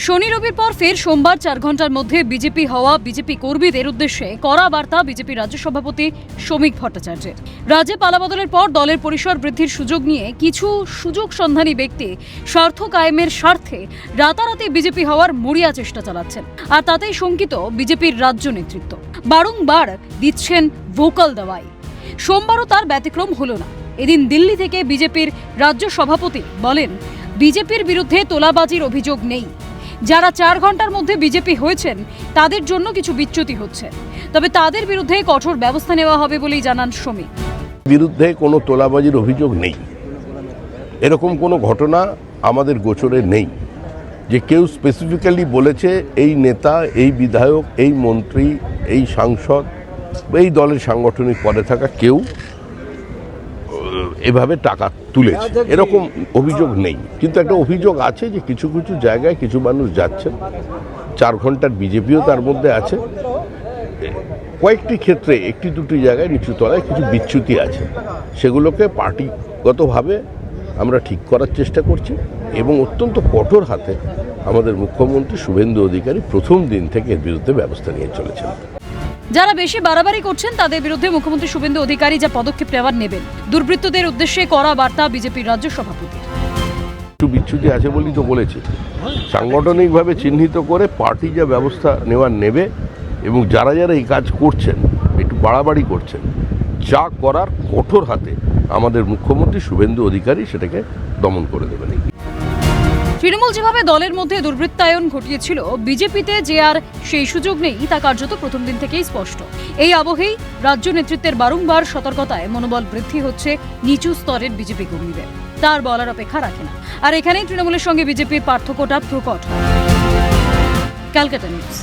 শনি রবির পর ফের সোমবার 4 ঘন্টার মধ্যে বিজেপি হওয়া বিজেপি কর্মীদের উদ্দেশ্যে কড়া বার্তা বিজেপি রাজ্য সভাপতি শ্রমিক ভট্টাচার্যের। রাজ্যে পালাবদলের পর দলের পরিসর বৃদ্ধির সুযোগ নিয়ে কিছু সুযোগ সন্ধানী ব্যক্তি স্বার্থ কায়েমের স্বার্থে রাতারাতি বিজেপি হওয়ার মরিয়া চেষ্টা চালাচ্ছেন, আর তাতেই শঙ্কিত বিজেপির রাজ্য নেতৃত্ব। বারংবার দিচ্ছেন ভোকাল দাওয়াই। সোমবারও তার ব্যতিক্রম হলো না। এদিন দিল্লি থেকে বিজেপির রাজ্য সভাপতি বলেন, বিজেপির বিরুদ্ধে তোলাবাজির অভিযোগ নেই। যারা 4 ঘন্টার মধ্যে বিজেপি হয়েছেন তাদের জন্য কিছু বিচ্যুতি হচ্ছে, তবে তাদের বিরুদ্ধে কঠোর ব্যবস্থা নেওয়া হবে বলেই জানান শ্রমিক। বিরুদ্ধে কোনো তোলাবাজির অভিযোগ নেই, এরকম কোনো ঘটনা আমাদের গোচরে নেই যে কেউ স্পেসিফিক্যালি বলেছে এই নেতা, এই বিধায়ক, এই মন্ত্রী, এই সাংসদ, এই দলের সাংগঠনিক পদে থাকা কেউ এভাবে টাকা তুলেছে, এরকম অভিযোগ নেই। কিন্তু একটা অভিযোগ আছে যে কিছু কিছু জায়গায় কিছু মানুষ যাচ্ছেন, 4 ঘন্টার বিজেপিও তার মধ্যে আছে। কয়েকটি ক্ষেত্রে একটি দুটি জায়গায় নিচুতলায় কিছু বিচ্যুতি আছে, সেগুলোকে পার্টিগতভাবে আমরা ঠিক করার চেষ্টা করছি এবং অত্যন্ত কঠোর হাতে আমাদের মুখ্যমন্ত্রী শুভেন্দু অধিকারী প্রথম দিন থেকে এর বিরুদ্ধে ব্যবস্থা নিয়ে চলেছেন। যারা বেশি বাড়াবাড়ি করছেন তাদের বিরুদ্ধে মুখ্যমন্ত্রী শুভেন্দু অধিকারী যা পদক্ষেপ নেওয়ার নেবেন। দুর্বৃত্তদের উদ্দেশ্যে কড়া বার্তা বিজেপির রাজ্য সভাপতি। একটু বিচ্যুতি আছে বলেই তো বলেছি, সাংগঠনিকভাবে চিহ্নিত করে পার্টি যা ব্যবস্থা নেওয়ার নেবে এবং যারা যারা এই কাজ করছেন, একটু বাড়াবাড়ি করছেন, যা করার কঠোর হাতে আমাদের মুখ্যমন্ত্রী শুভেন্দু অধিকারী সেটাকে দমন করে দেবেন। তৃণমূল যেভাবে দলের মধ্যে দুর্বৃত্তায়ন ঘটিয়েছিল, বিজেপিতে যে আর সেই সুযোগ নেই তা কার্যত প্রথম দিন থেকেই স্পষ্ট। এই আবহেই রাজ্য নেতৃত্বের বারংবার সতর্কতায় মনোবল বৃদ্ধি হচ্ছে নিচু স্তরের বিজেপি কর্মীদের। তার বলার অপেক্ষা রাখে না, আর এখানেই তৃণমূলের সঙ্গে বিজেপির পার্থক্যটা প্রকট হয়। ক্যালকাটা নিউজ।